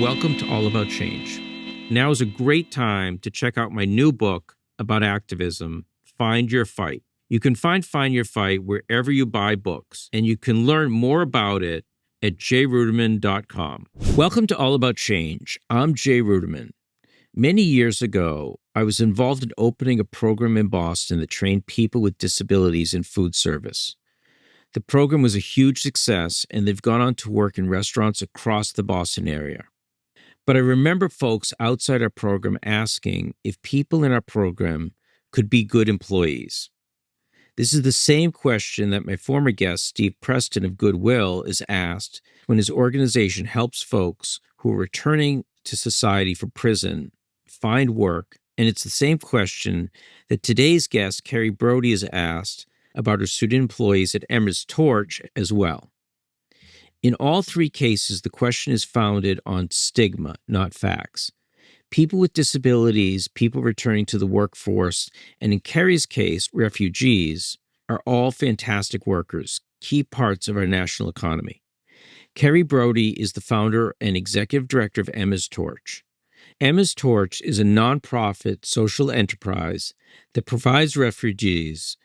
Welcome to All About Change. Now is a great time to check out my new book about activism, Find Your Fight. You can find Your Fight wherever you buy books, and you can learn more about it at jruderman.com. Welcome to All About Change. I'm Jay Ruderman. Many years ago, I was involved in opening a program in Boston that trained people with disabilities in food service. The program was a huge success, and they've gone on to work in restaurants across the Boston area. But I remember folks outside our program asking if people in our program could be good employees. This is the same question that my former guest, Steve Preston of Goodwill, is asked when his organization helps folks who are returning to society from prison find work. And it's the same question that today's guest, Kerry Brodie, is asked about her student employees at Emma's Torch as well. In all three cases, the question is founded on stigma, not facts. People with disabilities, people returning to the workforce, and in Kerry's case, refugees, are all fantastic workers, key parts of our national economy. Kerry Brodie is the founder and executive director of Emma's Torch. Emma's Torch is a nonprofit social enterprise that provides refugees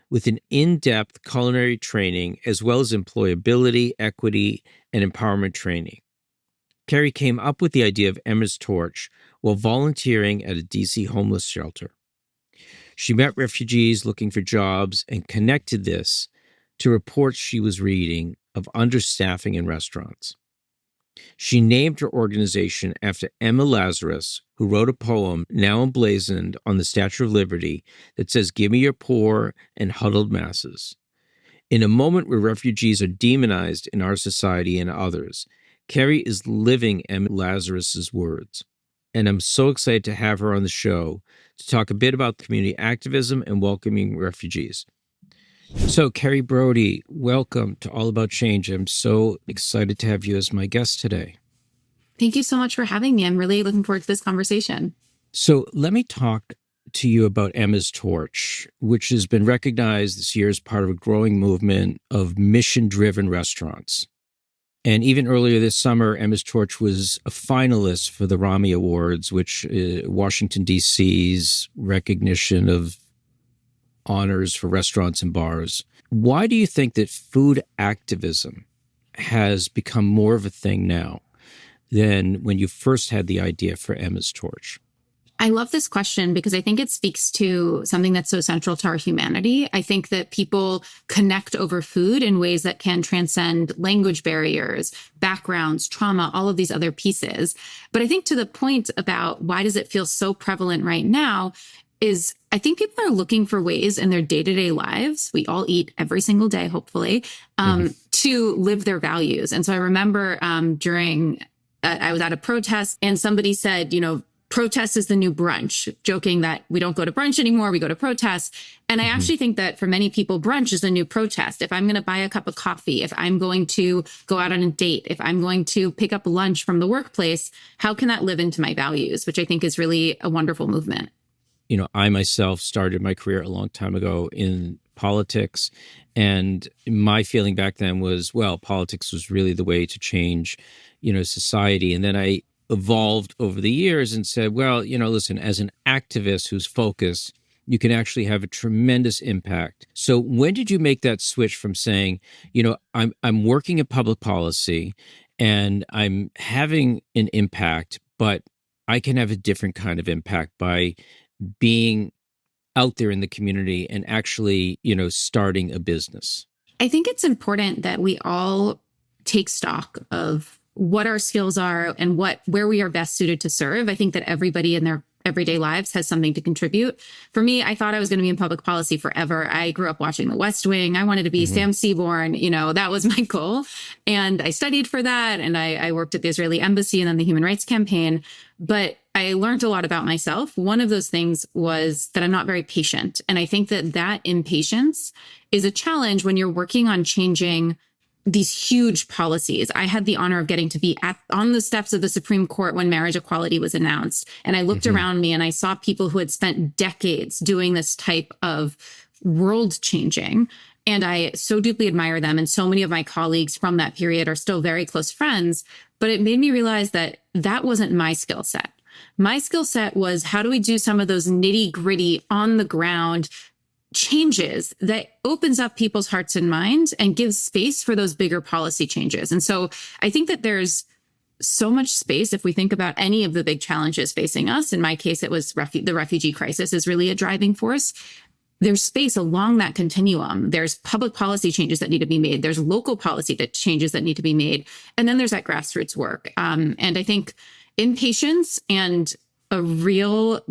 with an in-depth culinary training as well as employability, equity, and empowerment training. Kerry came up with the idea of Emma's Torch while volunteering at a DC homeless shelter. She met refugees looking for jobs and connected this to reports she was reading of understaffing in restaurants. She named her organization after Emma Lazarus, who wrote a poem now emblazoned on the Statue of Liberty that says, "Give me your poor and huddled masses." In a moment where refugees are demonized in our society and others, Kerry is living Emma Lazarus's words. And I'm so excited to have her on the show to talk a bit about community activism and welcoming refugees. So, Kerry Brodie, welcome to All About Change. I'm so excited to have you as my guest today. Thank you so much for having me. I'm really looking forward to this conversation. So let me talk to you about Emma's Torch, which has been recognized this year as part of a growing movement of mission-driven restaurants. And even earlier this summer, Emma's Torch was a finalist for the Rami Awards, which Washington, D.C.'s recognition of honors for restaurants and bars. Why do you think that food activism has become more of a thing now than when you first had the idea for Emma's Torch? I love this question because I think it speaks to something that's so central to our humanity. I think that people connect over food in ways that can transcend language barriers, backgrounds, trauma, all of these other pieces. But I think to the point about why does it feel so prevalent right now is I think people are looking for ways in their day-to-day lives, we all eat every single day, hopefully, to live their values. And so I remember I was at a protest and somebody said, protest is the new brunch, joking that we don't go to brunch anymore, we go to protest. And I actually think that for many people, brunch is a new protest. If I'm going to buy a cup of coffee, if I'm going to go out on a date, if I'm going to pick up lunch from the workplace, how can that live into my values, which I think is really a wonderful movement. I myself started my career a long time ago in politics, and my feeling back then was, well, politics was really the way to change, society. And then I evolved over the years and said, well, listen, as an activist who's focused, you can actually have a tremendous impact. So when did you make that switch from saying, I'm working in public policy and I'm having an impact, but I can have a different kind of impact by being out there in the community and actually, starting a business? I think it's important that we all take stock of what our skills are and where we are best suited to serve. I think that everybody in their everyday lives has something to contribute. For me, I thought I was going to be in public policy forever. I grew up watching The West Wing. I wanted to be Sam Seaborn. That was my goal. And I studied for that. And I worked at the Israeli embassy and then the Human Rights Campaign. But I learned a lot about myself. One of those things was that I'm not very patient. And I think that impatience is a challenge when you're working on changing these huge policies. I had the honor of getting to be on the steps of the Supreme Court when marriage equality was announced. And I looked around me and I saw people who had spent decades doing this type of world changing. And I so deeply admire them. And so many of my colleagues from that period are still very close friends. But it made me realize that that wasn't my skill set. My skill set was, how do we do some of those nitty gritty on the ground changes that opens up people's hearts and minds and gives space for those bigger policy changes. And so I think that there's so much space if we think about any of the big challenges facing us. In my case, it was the refugee crisis is really a driving force. There's space along that continuum. There's public policy changes that need to be made. There's local policy changes that need to be made. And then there's that grassroots work. And I think impatience and a real,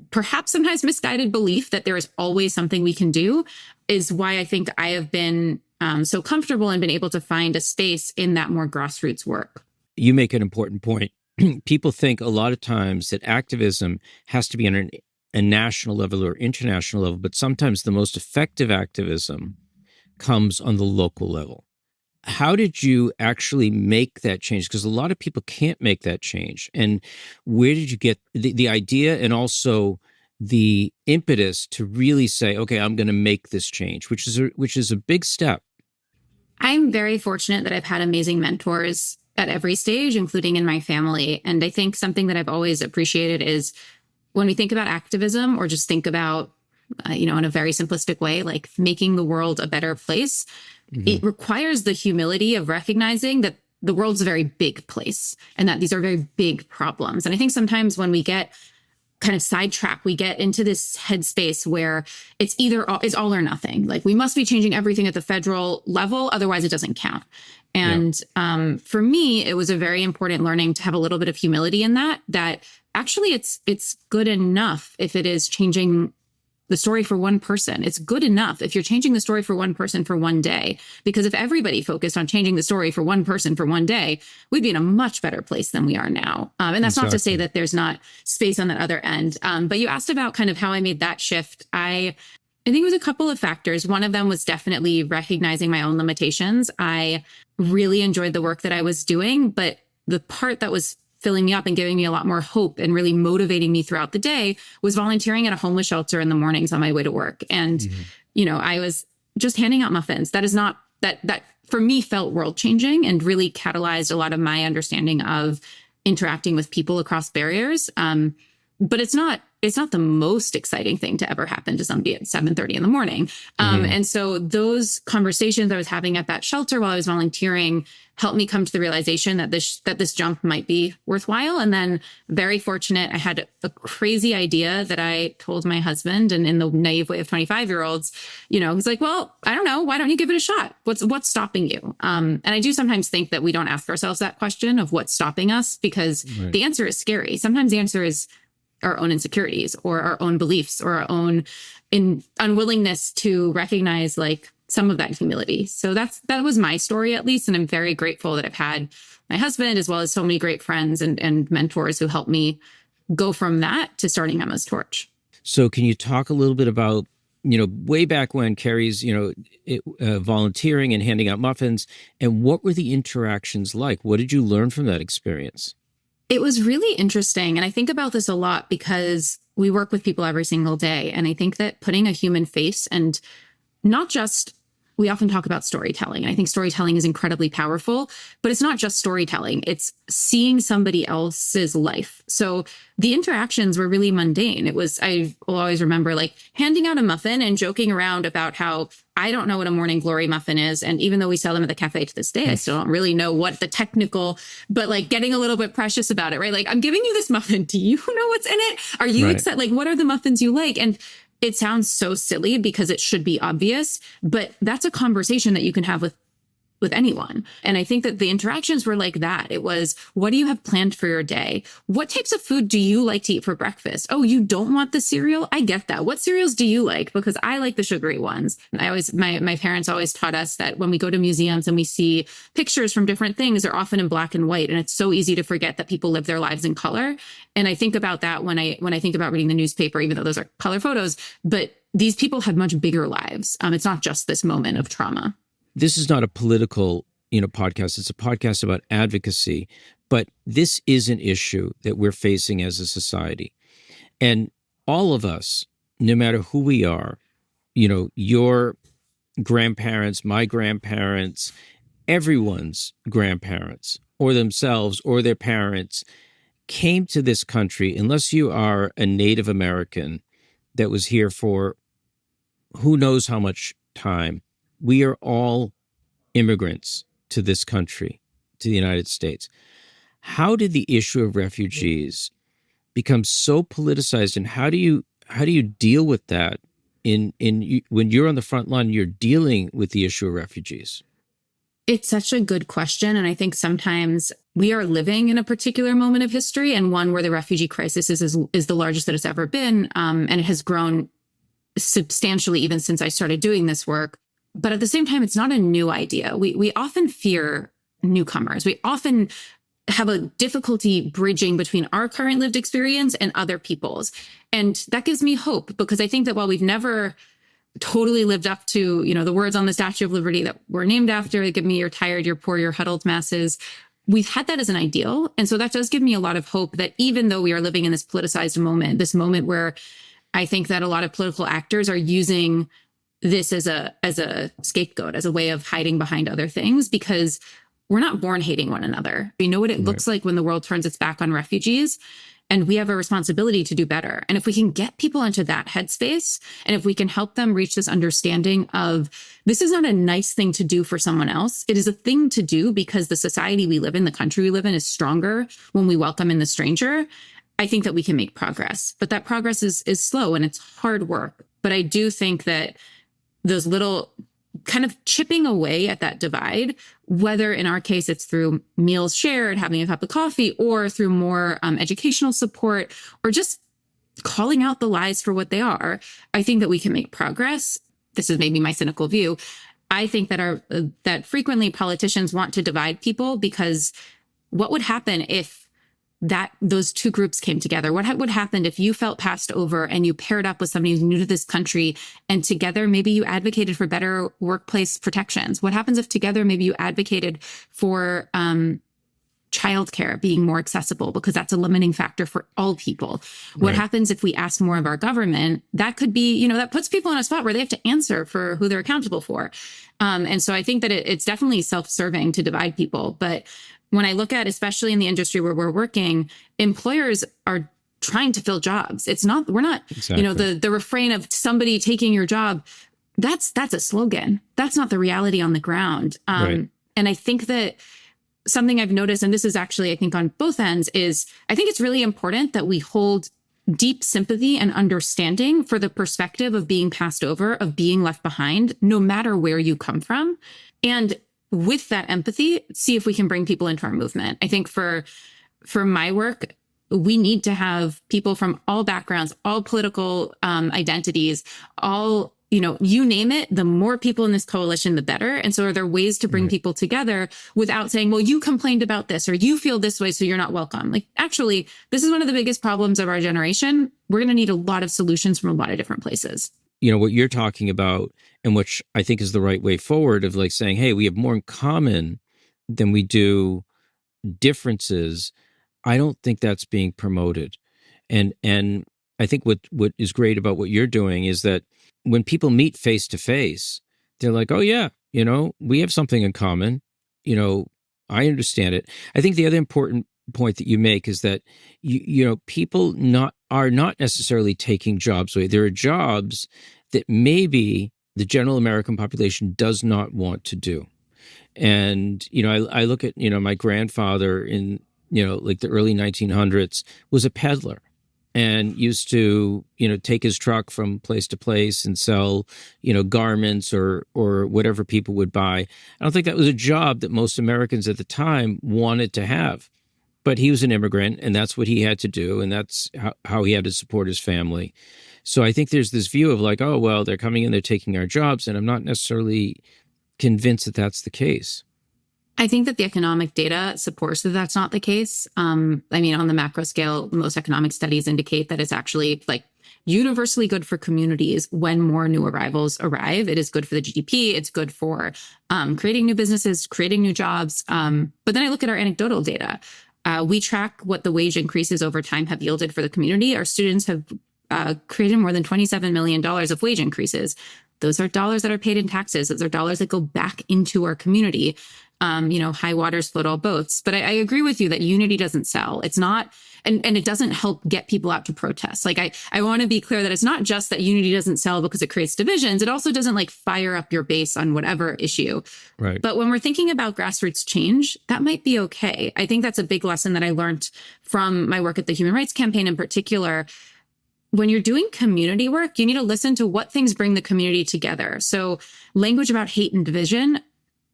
perhaps sometimes misguided belief that there is always something we can do is why I think I have been so comfortable and been able to find a space in that more grassroots work. You make an important point. People think a lot of times that activism has to be on a national level or international level, but sometimes the most effective activism comes on the local level. How did you actually make that change? Because a lot of people can't make that change. And where did you get the idea and also the impetus to really say, okay, I'm going to make this change, which is a big step? I'm very fortunate that I've had amazing mentors at every stage, including in my family. And I think something that I've always appreciated is when we think about activism or just think about, in a very simplistic way, like making the world a better place, it requires the humility of recognizing that the world's a very big place and that these are very big problems. And I think sometimes when we get kind of sidetracked, we get into this headspace where it's all or nothing. Like we must be changing everything at the federal level, otherwise it doesn't count. And for me, it was a very important learning to have a little bit of humility in that actually it's good enough if it is changing the story for one person. It's good enough if you're changing the story for one person for one day, because if everybody focused on changing the story for one person for one day, we'd be in a much better place than we are now. And that's not to say that there's not space on that other end. But you asked about kind of how I made that shift. I think it was a couple of factors. One of them was definitely recognizing my own limitations. I really enjoyed the work that I was doing, but the part that was filling me up and giving me a lot more hope and really motivating me throughout the day was volunteering at a homeless shelter in the mornings on my way to work. And, I was just handing out muffins. That is not, that for me felt world changing and really catalyzed a lot of my understanding of interacting with people across barriers. But it's not the most exciting thing to ever happen to somebody at 7:30 in the morning. And so those conversations I was having at that shelter while I was volunteering helped me come to the realization that this jump might be worthwhile. And then very fortunate, I had a crazy idea that I told my husband, and in the naive way of 25-year-olds, he's like, well, I don't know. Why don't you give it a shot? What's stopping you? And I do sometimes think that we don't ask ourselves that question of what's stopping us, because the answer is scary. Sometimes the answer is our own insecurities or our own beliefs or our own unwillingness to recognize like some of that humility. So that was my story, at least. And I'm very grateful that I've had my husband as well as so many great friends and mentors who helped me go from that to starting Emma's Torch. So can you talk a little bit about, way back when Kerry's, volunteering and handing out muffins, and what were the interactions like? What did you learn from that experience? It was really interesting. And I think about this a lot because we work with people every single day. And I think that putting a human face, and not just, we often talk about storytelling. And I think storytelling is incredibly powerful, but it's not just storytelling. It's seeing somebody else's life. So the interactions were really mundane. I will always remember like handing out a muffin and joking around about how I don't know what a morning glory muffin is. And even though we sell them at the cafe to this day, I still don't really know what the technical, but like getting a little bit precious about it, right? Like, I'm giving you this muffin. Do you know what's in it? Are you excited? Like, what are the muffins you like? And it sounds so silly because it should be obvious, but that's a conversation that you can have with anyone. And I think that the interactions were like that. It was, what do you have planned for your day? What types of food do you like to eat for breakfast? Oh, you don't want the cereal? I get that. What cereals do you like? Because I like the sugary ones. My parents always taught us that when we go to museums and we see pictures from different things, they're often in black and white. And it's so easy to forget that people live their lives in color. And I think about that when I think about reading the newspaper, even though those are color photos, but these people have much bigger lives. It's not just this moment of trauma. This is not a political, podcast. It's a podcast about advocacy, but this is an issue that we're facing as a society. And all of us, no matter who we are, your grandparents, my grandparents, everyone's grandparents or themselves or their parents came to this country, unless you are a Native American that was here for who knows how much time, we are all immigrants to this country, to the United States. How did the issue of refugees become so politicized, and how do you deal with that in when you're on the front line, you're dealing with the issue of refugees? It's such a good question. And I think sometimes we are living in a particular moment of history, and one where the refugee crisis is the largest that it's ever been. And it has grown substantially even since I started doing this work. But at the same time, it's not a new idea. We often fear newcomers. We often have a difficulty bridging between our current lived experience and other people's. And that gives me hope, because I think that while we've never totally lived up to, the words on the Statue of Liberty that were named after, give me your tired, your poor, your huddled masses, we've had that as an ideal. And so that does give me a lot of hope that even though we are living in this politicized moment, this moment where I think that a lot of political actors are using this as a scapegoat, as a way of hiding behind other things, because we're not born hating one another. We know what it looks like when the world turns its back on refugees, and we have a responsibility to do better. And if we can get people into that headspace, and if we can help them reach this understanding of this is not a nice thing to do for someone else, it is a thing to do because the society we live in, the country we live in, is stronger when we welcome in the stranger, I think that we can make progress. But that progress is slow and it's hard work. But I do think that those little kind of chipping away at that divide, whether in our case it's through meals shared, having a cup of coffee, or through more educational support, or just calling out the lies for what they are, I think that we can make progress. This is maybe my cynical view. I think that that frequently politicians want to divide people, because what would happen if those two groups came together? What would happen if you felt passed over and you paired up with somebody who's new to this country, and together maybe you advocated for better workplace protections? What happens if together maybe you advocated for childcare being more accessible, because that's a limiting factor for all people? What happens if we ask more of our government? That could be, that puts people in a spot where they have to answer for who they're accountable for. And so I think that it's definitely self-serving to divide people. But when I look at, especially in the industry where we're working, employers are trying to fill jobs. We're not, exactly. The refrain of somebody taking your job, that's a slogan. That's not the reality on the ground. And I think that something I've noticed, and this is actually, I think, on both ends, is I think it's really important that we hold deep sympathy and understanding for the perspective of being passed over, of being left behind, no matter where you come from. And with that empathy, see if we can bring people into our movement. I think for my work, we need to have people from all backgrounds, all political identities, all, you name it, the more people in this coalition, the better. And so are there ways to bring people together without saying, well, you complained about this, or you feel this way, so you're not welcome? Like, actually, this is one of the biggest problems of our generation. We're going to need a lot of solutions from a lot of different places. What you're talking about, and which I think is the right way forward, of like saying, hey, we have more in common than we do differences. I don't think that's being promoted. And I think what is great about what you're doing is that when people meet face to face, they're like, oh yeah, we have something in common. I understand it. I think the other important point that you make is that people are not necessarily taking jobs away. There are jobs that maybe the general American population does not want to do. And I look at my grandfather in like the early 1900s was a peddler, and used to take his truck from place to place and sell garments or whatever people would buy. I don't think that was a job that most Americans at the time wanted to have. But he was an immigrant, and that's what he had to do, and that's how he had to support his family. So I think there's this view of like, oh, well, they're coming in, they're taking our jobs, and I'm not necessarily convinced that that's the case. I think that the economic data supports that that's not the case. On the macro scale, most economic studies indicate that it's actually like universally good for communities when more new arrivals arrive. It is good for the GDP. It's good for creating new businesses, creating new jobs. But then I look at our anecdotal data. We track what the wage increases over time have yielded for the community. Our students have created more than $27 million of wage increases. those are dollars that are paid in taxes. Those are dollars that go back into our community. High waters float all boats. But I agree with you that unity doesn't sell. It's not, and it doesn't help get people out to protest. Like I want to be clear that it's not just that unity doesn't sell because it creates divisions. It also doesn't like fire up your base on whatever issue. Right. But when we're thinking about grassroots change, that might be okay. I think that's a big lesson that I learned from my work at the Human Rights Campaign in particular. When you're doing community work, you need to listen to what things bring the community together. So language about hate and division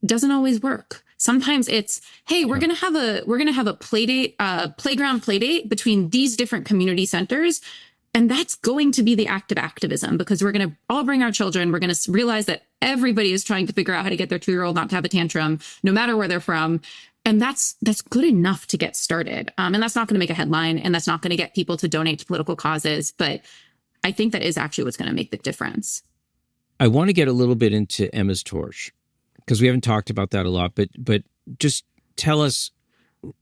doesn't always work. Sometimes it's, hey, we're gonna have a play date, playground play date between these different community centers. And that's going to be the act of activism, because we're going to all bring our children. We're going to realize that everybody is trying to figure out how to get their 2-year-old not to have a tantrum, no matter where they're from. And that's good enough to get started. And that's not going to make a headline, and that's not going to get people to donate to political causes. But I think that is actually what's going to make the difference. I want to get a little bit into Emma's Torch, because we haven't talked about that a lot, but just tell us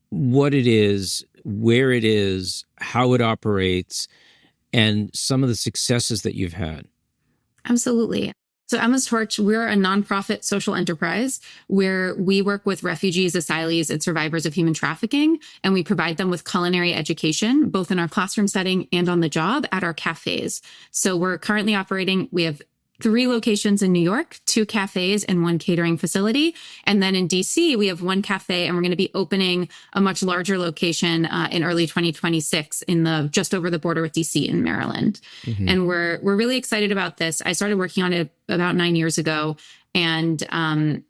what it is, where it is, how it operates, and some of the successes that you've had. Absolutely. So Emma's Torch, we're a nonprofit social enterprise where we work with refugees, asylees, and survivors of human trafficking, and we provide them with culinary education, both in our classroom setting and on the job at our cafes. So we're currently operating, we have 3 locations in New York, 2 cafes and 1 catering facility. And then in DC, we have 1 cafe, and we're going to be opening a much larger location in early 2026 just over the border with DC in Maryland. Mm-hmm. And we're really excited about this. I started working on it about 9 years ago. And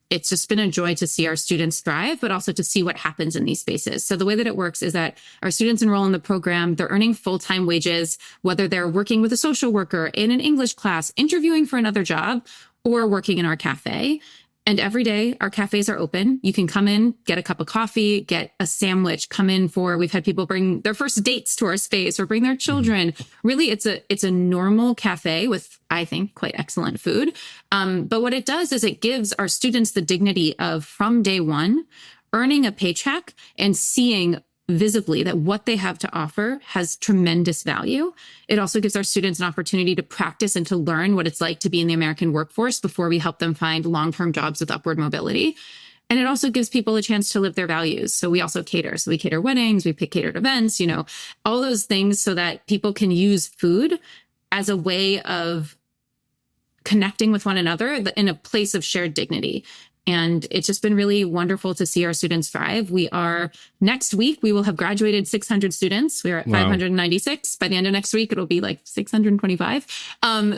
it's just been a joy to see our students thrive, but also to see what happens in these spaces. So the way that it works is that our students enroll in the program. They're earning full-time wages, whether they're working with a social worker, in an English class, interviewing for another job, or working in our cafe. And every day our cafes are open. You can come in, get a cup of coffee, get a sandwich, we've had people bring their first dates to our space or bring their children. Really, it's a normal cafe with, I think, quite excellent food. But what it does is it gives our students the dignity of, from day one, earning a paycheck and seeing visibly that what they have to offer has tremendous value. It also gives our students an opportunity to practice and to learn what it's like to be in the American workforce before we help them find long-term jobs with upward mobility. And it also gives people a chance to live their values. So we also cater. So we cater weddings, we pick catered events, all those things so that people can use food as a way of connecting with one another in a place of shared dignity. And it's just been really wonderful to see our students thrive. Next week, we will have graduated 600 students. We're at 596. By the end of next week, it'll be like 625.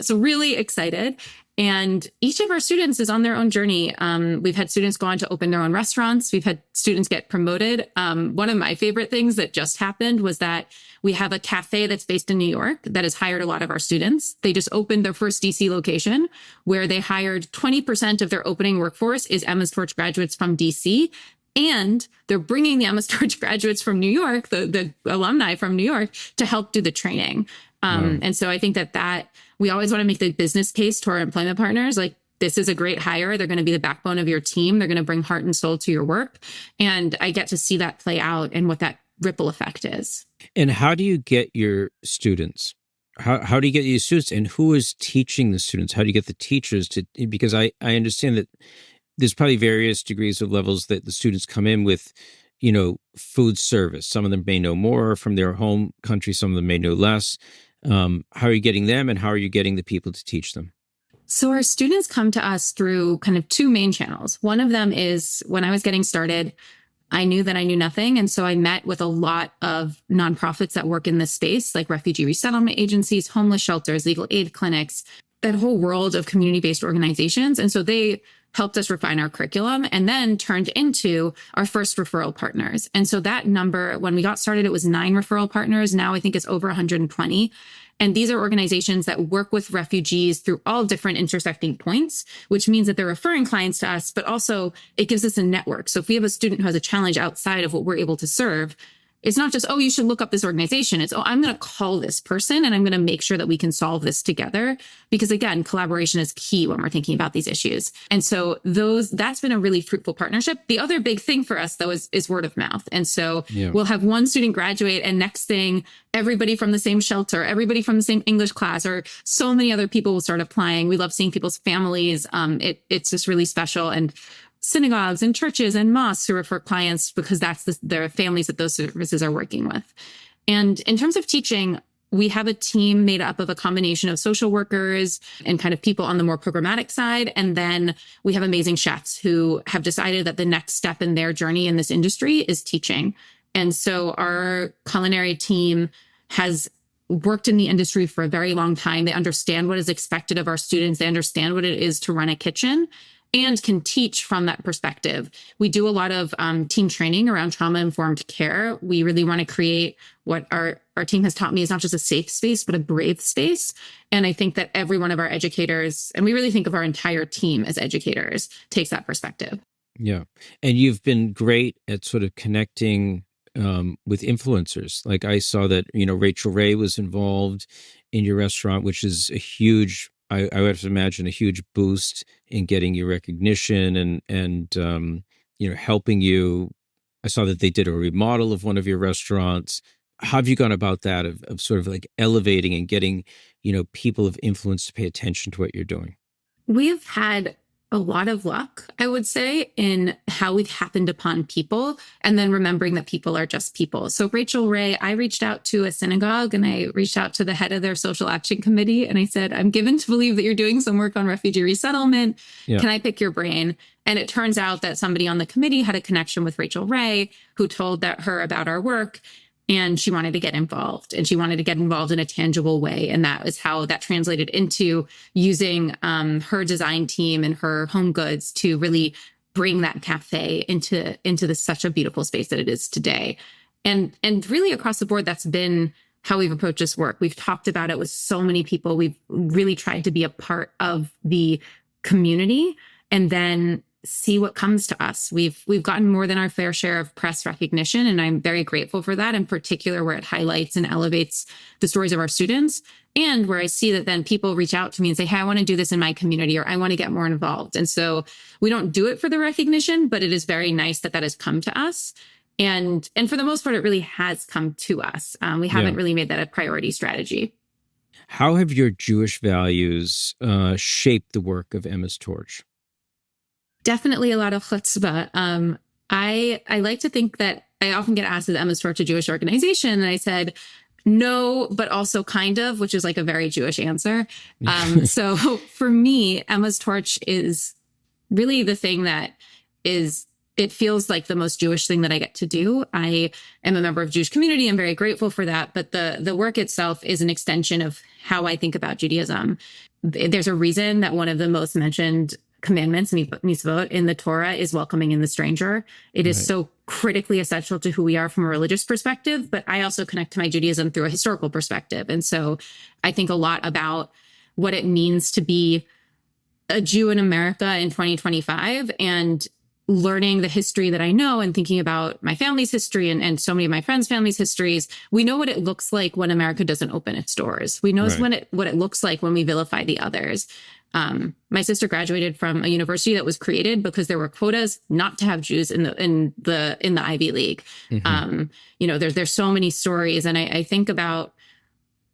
So really excited. And each of our students is on their own journey. We've had students go on to open their own restaurants. We've had students get promoted. One of my favorite things that just happened was that we have a cafe that's based in New York that has hired a lot of our students. They just opened their first DC location where they hired 20% of their opening workforce is Emma's Torch graduates from DC. And they're bringing the Emma's Torch graduates from New York, the alumni from New York, to help do the training. And so I think that we always want to make the business case to our employment partners. Like, this is a great hire. They're going to be the backbone of your team. They're going to bring heart and soul to your work. And I get to see that play out and what that ripple effect is. And how do you get your students? How do you get your students, and who is teaching the students? How do you get the teachers to, because I understand that there's probably various degrees of levels that the students come in with, food service. Some of them may know more from their home country. Some of them may know less. How are you getting them, and how are you getting the people to teach them? So our students come to us through kind of 2 main channels. One of them is, when I was getting started, I knew that I knew nothing. And so I met with a lot of nonprofits that work in this space, like refugee resettlement agencies, homeless shelters, legal aid clinics, that whole world of community-based organizations. And so they helped us refine our curriculum and then turned into our first referral partners. And so that number, when we got started, it was 9 referral partners. Now I think it's over 120. And these are organizations that work with refugees through all different intersecting points, which means that they're referring clients to us, but also it gives us a network. So if we have a student who has a challenge outside of what we're able to serve, it's not just, oh, you should look up this organization. It's, oh, I'm going to call this person and I'm going to make sure that we can solve this together. Because again, collaboration is key when we're thinking about these issues. And so that's been a really fruitful partnership. The other big thing for us though is word of mouth. And so we'll have one student graduate and next thing, everybody from the same shelter, everybody from the same English class, or so many other people will start applying. We love seeing people's families. It's just really special. And synagogues and churches and mosques who refer clients because that's the families that those services are working with. And in terms of teaching, we have a team made up of a combination of social workers and kind of people on the more programmatic side. And then we have amazing chefs who have decided that the next step in their journey in this industry is teaching. And so our culinary team has worked in the industry for a very long time. They understand what is expected of our students. They understand what it is to run a kitchen and can teach from that perspective. We do a lot of team training around trauma-informed care. We really want to create what our team has taught me is not just a safe space, but a brave space. And I think that every one of our educators, and we really think of our entire team as educators, takes that perspective. Yeah. And you've been great at sort of connecting with influencers. Like I saw that, Rachel Ray was involved in your restaurant, which is a huge, I would have to imagine, a huge boost in getting you recognition and helping you. I saw that they did a remodel of one of your restaurants. How have you gone about that of sort of like elevating and getting, people of influence to pay attention to what you're doing? We've had a lot of luck, I would say, in how we've happened upon people and then remembering that people are just people. So Rachel Ray, I reached out to a synagogue and I reached out to the head of their social action committee. And I said, I'm given to believe that you're doing some work on refugee resettlement. Yeah. Can I pick your brain? And it turns out that somebody on the committee had a connection with Rachel Ray who told her about our work. And she wanted to get involved, and she wanted to get involved in a tangible way. And that is how that translated into using her design team and her home goods to really bring that cafe into such a beautiful space that it is today. And really across the board, that's been how we've approached this work. We've talked about it with so many people. We've really tried to be a part of the community and then see what comes to us. We've gotten more than our fair share of press recognition, and I'm very grateful for that, in particular where it highlights and elevates the stories of our students, and where I see that then people reach out to me and say, hey, I want to do this in my community, or I want to get more involved. And so we don't do it for the recognition, but it is very nice that has come to us. And for the most part, it really has come to us. We haven't really made that a priority strategy. How have your Jewish values shaped the work of Emma's Torch? Definitely a lot of chutzpah. I like to think that I often get asked, is Emma's Torch a Jewish organization? And I said, no, but also kind of, which is like a very Jewish answer. So for me, Emma's Torch is really the thing that it feels like the most Jewish thing that I get to do. I am a member of Jewish community. I'm very grateful for that. But the work itself is an extension of how I think about Judaism. There's a reason that one of the most mentioned commandments, mitzvot, in the Torah is welcoming in the stranger. It is so critically essential to who we are from a religious perspective, but I also connect to my Judaism through a historical perspective. And so I think a lot about what it means to be a Jew in America in 2025 and learning the history that I know and thinking about my family's history and so many of my friends' families' histories. We know what it looks like when America doesn't open its doors. We know what it looks like when we vilify the others. My sister graduated from a university that was created because there were quotas not to have Jews in the Ivy League. Mm-hmm. There's so many stories, and I think about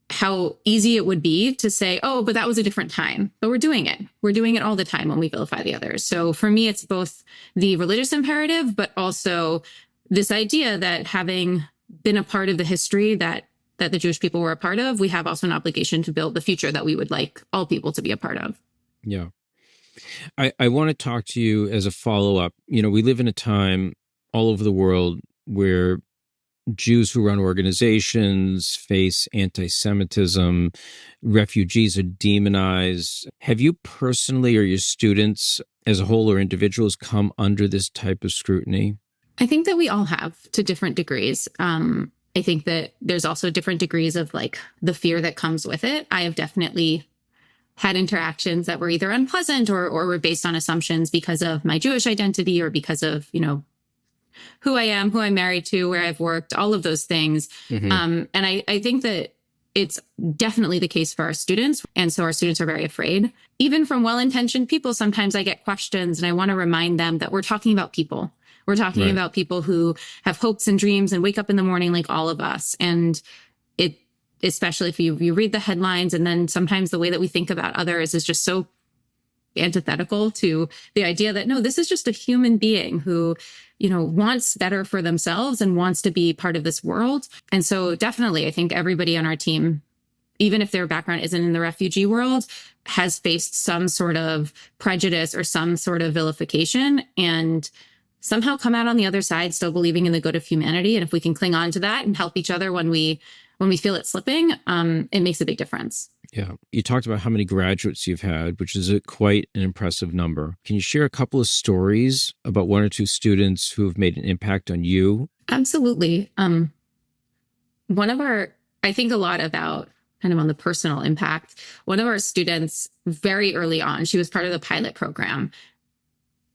how easy it would be to say, oh, but that was a different time. But we're doing it. We're doing it all the time when we vilify the others. So for me, it's both the religious imperative, but also this idea that having been a part of the history that the Jewish people were a part of, we have also an obligation to build the future that we would like all people to be a part of. Yeah. I want to talk to you as a follow-up. We live in a time all over the world where Jews who run organizations face anti-Semitism, refugees are demonized. Have you personally or your students as a whole or individuals come under this type of scrutiny? I think that we all have to different degrees. I think that there's also different degrees of like the fear that comes with it. I have definitely had interactions that were either unpleasant or were based on assumptions because of my Jewish identity or because of, who I am, who I'm married to, where I've worked, all of those things. And I think that it's definitely the case for our students. And so our students are very afraid. Even from well-intentioned people, sometimes I get questions and I want to remind them that we're talking about people. We're talking about people who have hopes and dreams and wake up in the morning like all of us. And it, especially if you read the headlines, and then sometimes the way that we think about others is just so antithetical to the idea that, no, this is just a human being who, wants better for themselves and wants to be part of this world. And so definitely, I think everybody on our team, even if their background isn't in the refugee world, has faced some sort of prejudice or some sort of vilification, and somehow come out on the other side still believing in the good of humanity. And if we can cling on to that and help each other when we feel it slipping, it makes a big difference. Yeah. You talked about how many graduates you've had, which is quite an impressive number. Can you share a couple of stories about one or two students who have made an impact on you? Absolutely. I think a lot about kind of on the personal impact. One of our students very early on, she was part of the pilot program.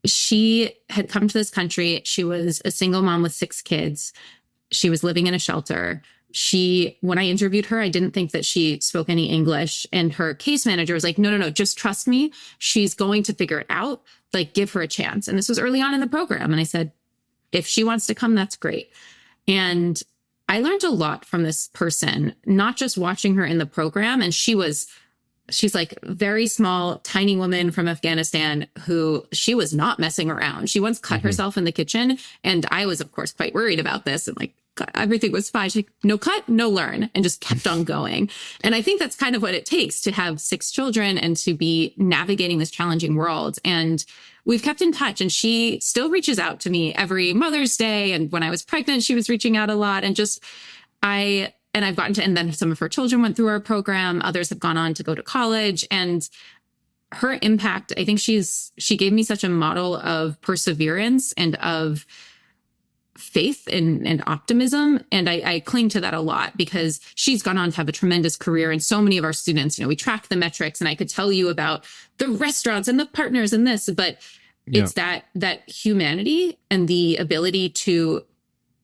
She had come to this country. She was a single mom with 6 kids. She was living in a shelter. When I interviewed her, I didn't think that she spoke any English. And her case manager was like, no, just trust me. She's going to figure it out. Like, give her a chance. And this was early on in the program. And I said, if she wants to come, that's great. And I learned a lot from this person, not just watching her in the program. And she's like a very small, tiny woman from Afghanistan who she was not messing around. She once cut herself in the kitchen. And I was, of course, quite worried about this. And like, everything was fine. She's like, no cut, no learn, and just kept on going. And I think that's kind of what it takes to have 6 children and to be navigating this challenging world. And we've kept in touch, and she still reaches out to me every Mother's Day. And when I was pregnant, she was reaching out a lot. And I've gotten to, and then some of her children went through our program. Others have gone on to go to college, and her impact, I think she gave me such a model of perseverance and of faith and optimism. And I cling to that a lot because she's gone on to have a tremendous career. And so many of our students, we track the metrics, and I could tell you about the restaurants and the partners and this, but it's that humanity and the ability to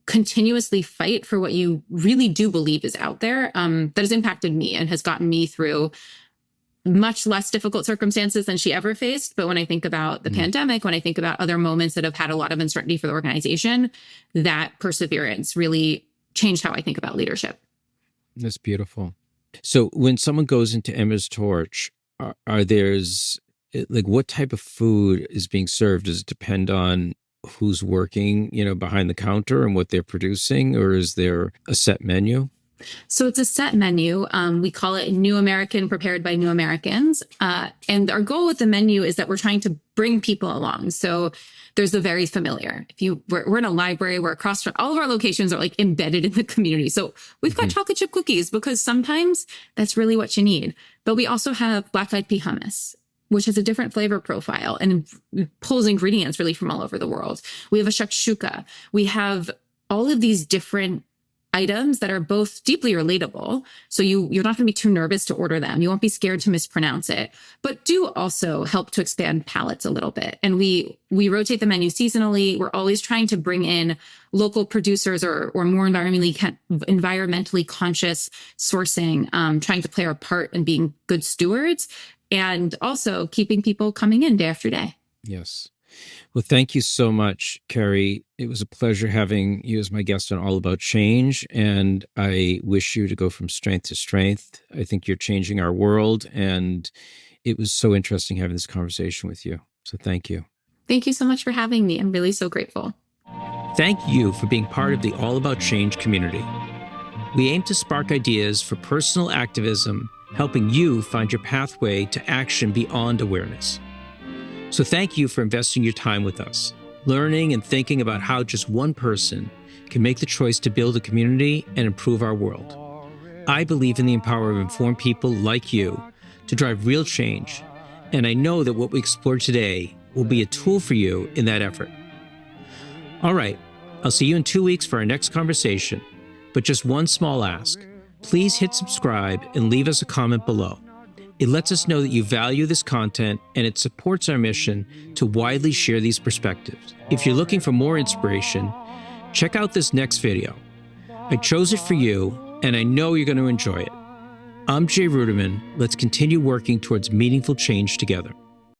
continuously fight for what you really do believe is out there, that has impacted me and has gotten me through much less difficult circumstances than she ever faced. But when I think about the pandemic, when I think about other moments that have had a lot of uncertainty for the organization, that perseverance really changed how I think about leadership. That's beautiful. So when someone goes into Emma's Torch, there's like, what type of food is being served? Does it depend on who's working, behind the counter and what they're producing, or is there a set menu? So it's a set menu. We call it New American, prepared by New Americans. And our goal with the menu is that we're trying to bring people along. So there's the very familiar. We're in a library, we're across from all of our locations are like embedded in the community. So we've got chocolate chip cookies because sometimes that's really what you need. But we also have black-eyed pea hummus, which has a different flavor profile and pulls ingredients really from all over the world. We have a shakshuka. We have all of these different items that are both deeply relatable. So you're not going to be too nervous to order them. You won't be scared to mispronounce it, but do also help to expand palates a little bit. And we rotate the menu seasonally. We're always trying to bring in local producers or more environmentally conscious sourcing, trying to play our part in being good stewards and also keeping people coming in day after day. Yes. Well, thank you so much, Kerry. It was a pleasure having you as my guest on All About Change, and I wish you to go from strength to strength. I think you're changing our world, and it was so interesting having this conversation with you. So thank you. Thank you so much for having me. I'm really so grateful. Thank you for being part of the All About Change community. We aim to spark ideas for personal activism, helping you find your pathway to action beyond awareness. So thank you for investing your time with us, learning and thinking about how just one person can make the choice to build a community and improve our world. I believe in the power of informed people like you to drive real change, and I know that what we explored today will be a tool for you in that effort. All right, I'll see you in 2 weeks for our next conversation, but just one small ask. Please hit subscribe and leave us a comment below. It lets us know that you value this content, and it supports our mission to widely share these perspectives. If you're looking for more inspiration, Check out this next video. I chose it for you, and I know you're going to enjoy it. I'm Jay Ruderman. Let's continue working towards meaningful change together.